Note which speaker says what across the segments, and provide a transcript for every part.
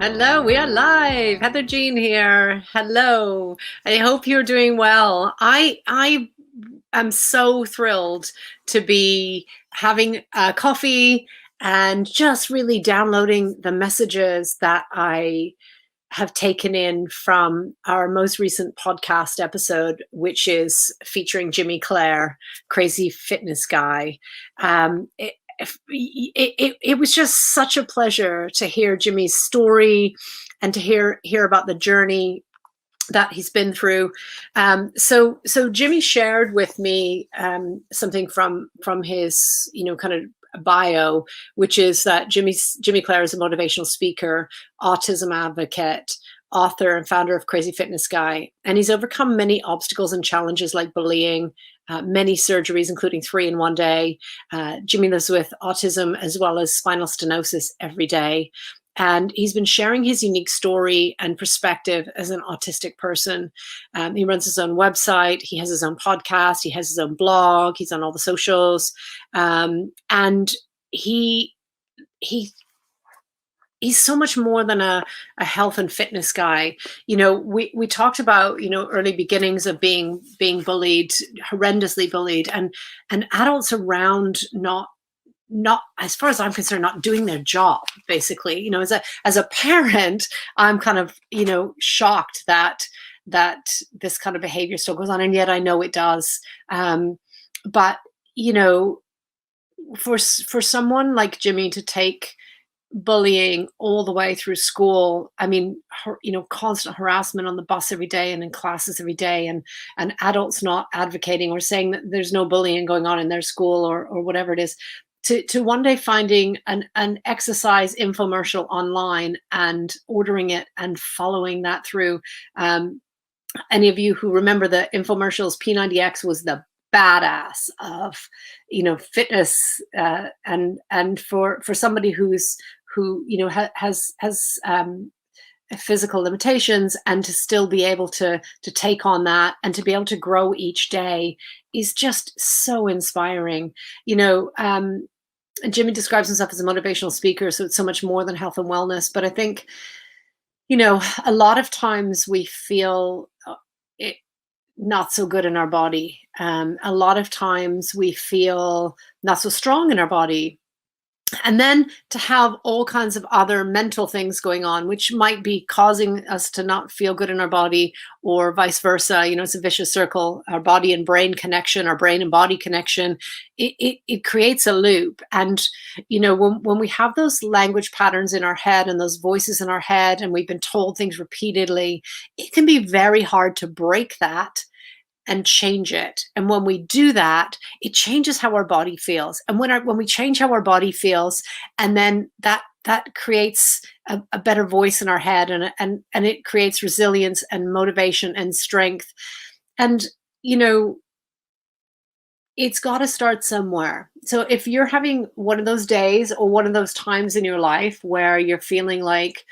Speaker 1: Hello, we are live. Heather Jean here. Hello. I hope you're doing well. I am so thrilled to be having a coffee and just really downloading the messages that I have taken in from our most recent podcast episode, which is featuring Jimmy Clare, crazy fitness guy. It was just such a pleasure to hear Jimmy's story and to hear about the journey that he's been through. So Jimmy shared with me something from his kind of bio, which is that Jimmy Clare is a motivational speaker, autism advocate, author and founder of Crazy Fitness Guy, and he's overcome many obstacles and challenges like bullying, many surgeries, including 3 in one day. Jimmy lives with autism as well as spinal stenosis every day. And he's been sharing his unique story and perspective as an autistic person. He runs his own website. He has his own podcast. He has his own blog. He's on all the socials. And he's so much more than a health and fitness guy. We talked about, early beginnings of being bullied, horrendously bullied, and adults around not, as far as I'm concerned, not doing their job, basically. As a parent, I'm kind of, shocked that this kind of behavior still goes on, and yet I know it does. But for someone like Jimmy to take bullying all the way through school, I mean, constant harassment on the bus every day and in classes every day, and adults not advocating or saying that there's no bullying going on in their school or whatever it is, to one day finding an exercise infomercial online and ordering it and following that through. Any of you who remember the infomercials, P90X was the badass of fitness, and for somebody who has physical limitations, and to still be able to take on that and to be able to grow each day is just so inspiring. Jimmy describes himself as a motivational speaker, so it's so much more than health and wellness. But I think, a lot of times we feel it not so good in our body. A lot of times we feel not so strong in our body. And then to have all kinds of other mental things going on, which might be causing us to not feel good in our body, or vice versa. It's a vicious circle. Our body and brain connection, our brain and body connection, it creates a loop. And, when we have those language patterns in our head and those voices in our head, and we've been told things repeatedly, it can be very hard to break that and change it. And when we do that, it changes how our body feels. And when we change how our body feels, and then that creates a better voice in our head, and it creates resilience and motivation and strength. And it's got to start somewhere. So if you're having one of those days or one of those times in your life where you're feeling like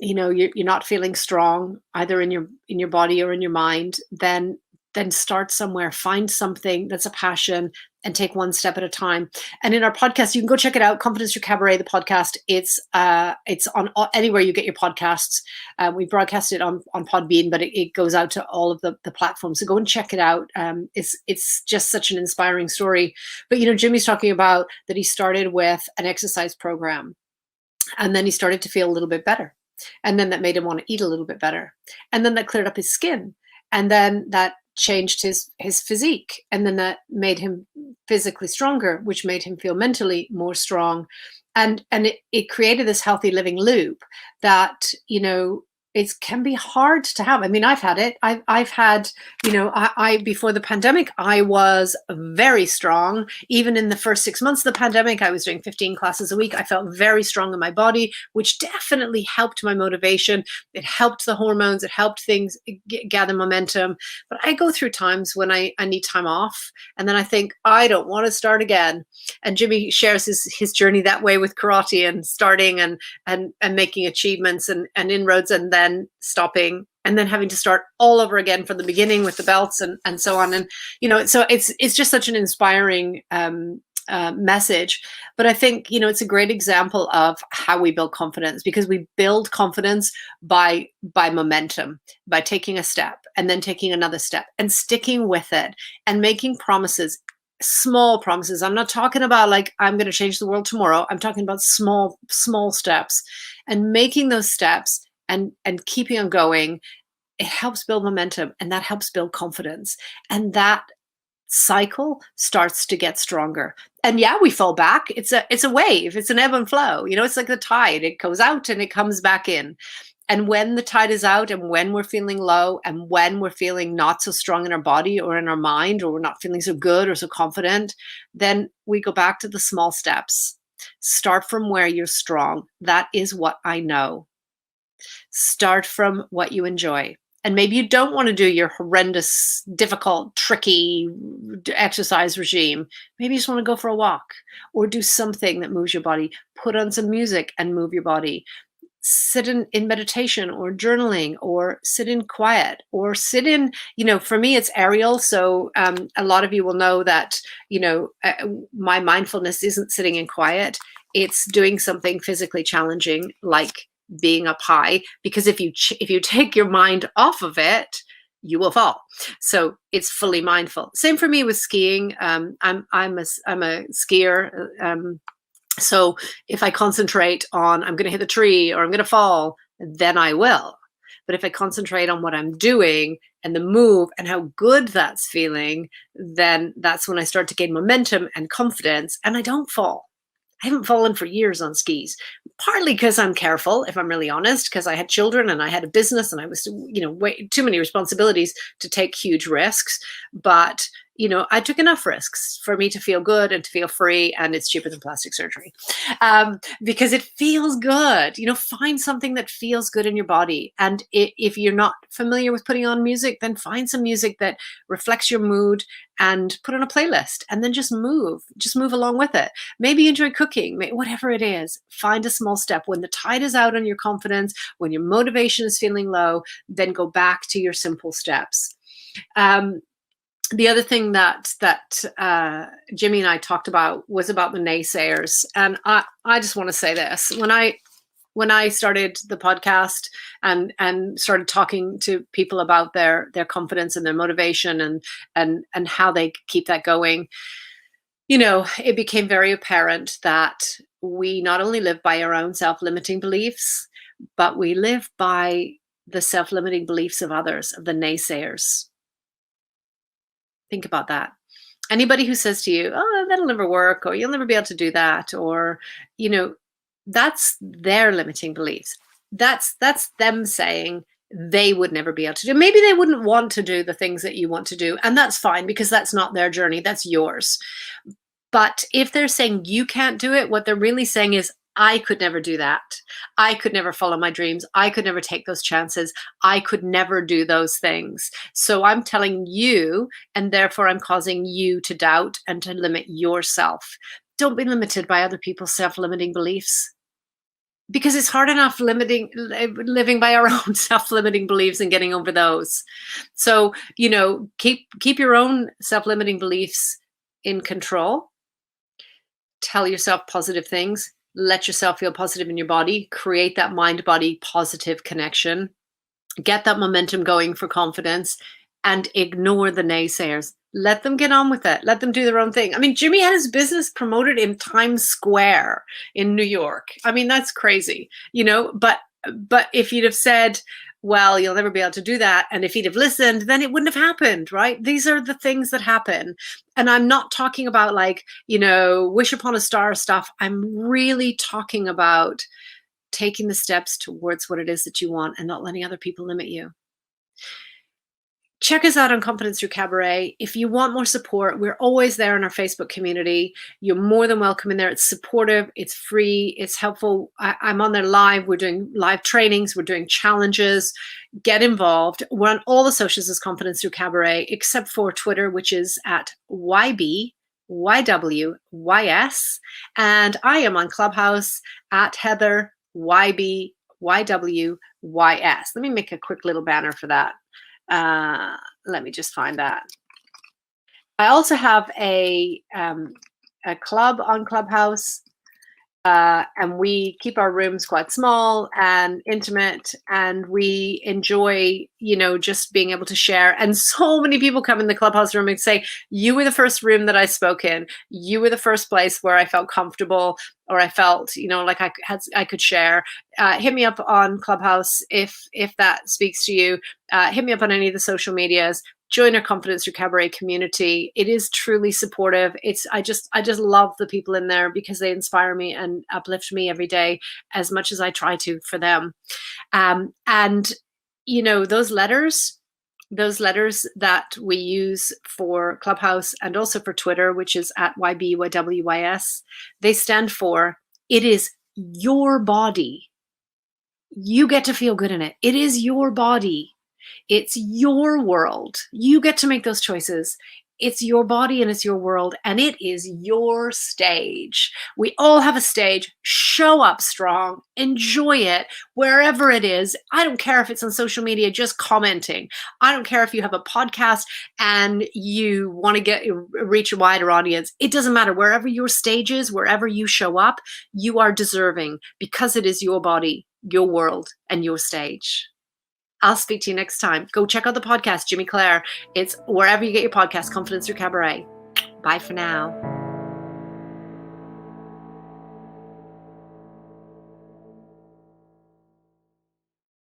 Speaker 1: you're not feeling strong either in your body or in your mind, then start somewhere. Find something that's a passion and take one step at a time. And in our podcast, you can go check it out, Confidence Through Cabaret, the podcast. It's on anywhere you get your podcasts. We broadcast it on Podbean, but it goes out to all of the platforms. So go and check it out. It's just such an inspiring story. But Jimmy's talking about that he started with an exercise program, and then he started to feel a little bit better. And then that made him want to eat a little bit better. And then that cleared up his skin. And then that changed his physique. And then that made him physically stronger, which made him feel mentally more strong. And it created this healthy living loop that, it can be hard to have. I mean, I've had it. I've had, I before the pandemic, I was very strong. Even in the first 6 months of the pandemic, I was doing 15 classes a week. I felt very strong in my body, which definitely helped my motivation. It helped the hormones. It helped things gather momentum. But I go through times when I need time off, and then I think, I don't want to start again. And Jimmy shares his journey that way with karate, and starting and making achievements and inroads, and then stopping, and then having to start all over again from the beginning with the belts and so on. And so it's just such an inspiring message. But I think, it's a great example of how we build confidence, because we build confidence by momentum, by taking a step and then taking another step and sticking with it and making promises, small promises. I'm not talking about like, I'm going to change the world tomorrow. I'm talking about small steps, and making those steps and keeping on going. It helps build momentum, and that helps build confidence. And that cycle starts to get stronger. And yeah, we fall back. It's a wave. It's an ebb and flow. It's like the tide. It goes out and it comes back in. And when the tide is out, and when we're feeling low, and when we're feeling not so strong in our body or in our mind, or we're not feeling so good or so confident, then we go back to the small steps. Start from where you're strong. That is what I know. Start from what you enjoy. And maybe you don't want to do your horrendous, difficult, tricky exercise regime. Maybe you just want to go for a walk, or do something that moves your body. Put on some music and move your body. Sit in meditation or journaling, or sit in quiet, or sit in, for me, it's aerial. So a lot of you will know that, my mindfulness isn't sitting in quiet. It's doing something physically challenging, like being up high, because if you take your mind off of it, you will fall. So it's fully mindful. Same for me with skiing. I'm a skier. So if I concentrate on I'm going to hit the tree or I'm going to fall, then I will. But if I concentrate on what I'm doing and the move and how good that's feeling, then that's when I start to gain momentum and confidence, and I don't fall. I haven't fallen for years on skis, partly because I'm careful, if I'm really honest, because I had children and I had a business and I was, way too many responsibilities to take huge risks. But, I took enough risks for me to feel good and to feel free, and it's cheaper than plastic surgery, because it feels good. Find something that feels good in your body. And if you're not familiar with putting on music, then find some music that reflects your mood and put on a playlist, and then just move along with it. Maybe enjoy cooking, whatever it is. Find a small step. When the tide is out on your confidence, when your motivation is feeling low, then go back to your simple steps. The other thing that Jimmy and I talked about was about the naysayers. And I just want to say this. When I started the podcast and started talking to people about their confidence and their motivation and how they keep that going, it became very apparent that we not only live by our own self-limiting beliefs, but we live by the self-limiting beliefs of others, of the naysayers. Think about that. Anybody who says to you, oh, that'll never work, or you'll never be able to do that, or, that's their limiting beliefs. That's them saying they would never be able to do. Maybe they wouldn't want to do the things that you want to do, and that's fine, because that's not their journey, that's yours. But if they're saying you can't do it, what they're really saying is, I could never do that. I could never follow my dreams. I could never take those chances. I could never do those things. So I'm telling you, and therefore I'm causing you to doubt and to limit yourself. Don't be limited by other people's self-limiting beliefs, because it's hard enough living by our own self-limiting beliefs and getting over those. So, keep your own self-limiting beliefs in control. Tell yourself positive things. Let yourself feel positive in your body. Create that mind-body positive connection. Get that momentum going for confidence, and ignore the naysayers. Let them get on with it. Let them do their own thing. I mean, Jimmy had his business promoted in Times Square in New York. I mean, that's crazy, but if you'd have said, well, you'll never be able to do that, and if he'd have listened, then it wouldn't have happened, right? These are the things that happen. And I'm not talking about wish upon a star stuff. I'm really talking about taking the steps towards what it is that you want and not letting other people limit you. Check us out on Confidence Through Cabaret. If you want more support, we're always there in our Facebook community. You're more than welcome in there. It's supportive, it's free, it's helpful. I'm on there live. We're doing live trainings, we're doing challenges. Get involved. We're on all the socials as Confidence Through Cabaret, except for Twitter, which is at YBYWYS. And I am on Clubhouse at Heather YBYWYS. Let me make a quick little banner for that. Let me just find that. I also have a a club on Clubhouse. And we keep our rooms quite small and intimate, and we enjoy, just being able to share. And so many people come in the Clubhouse room and say, you were the first room that I spoke in. You were the first place where I felt comfortable, or I felt, like I could share. Hit me up on Clubhouse if that speaks to you. Hit me up on any of the social medias. Join our Confidence Through Cabaret community. It is truly supportive. I just love the people in there because they inspire me and uplift me every day as much as I try to for them. And those letters that we use for Clubhouse and also for Twitter, which is at YBYWYS, they stand for, it is your body. You get to feel good in it. It is your body. It's your world. You get to make those choices. It's your body and it's your world, and it is your stage. We all have a stage. Show up strong. Enjoy it wherever it is. I don't care if it's on social media, just commenting. I don't care if you have a podcast and you want to reach a wider audience. It doesn't matter. Wherever your stage is, wherever you show up, you are deserving because it is your body, your world, and your stage. I'll speak to you next time. Go check out the podcast, Jimmy Clare. It's wherever you get your podcast, Confidence Through Cabaret. Bye for now.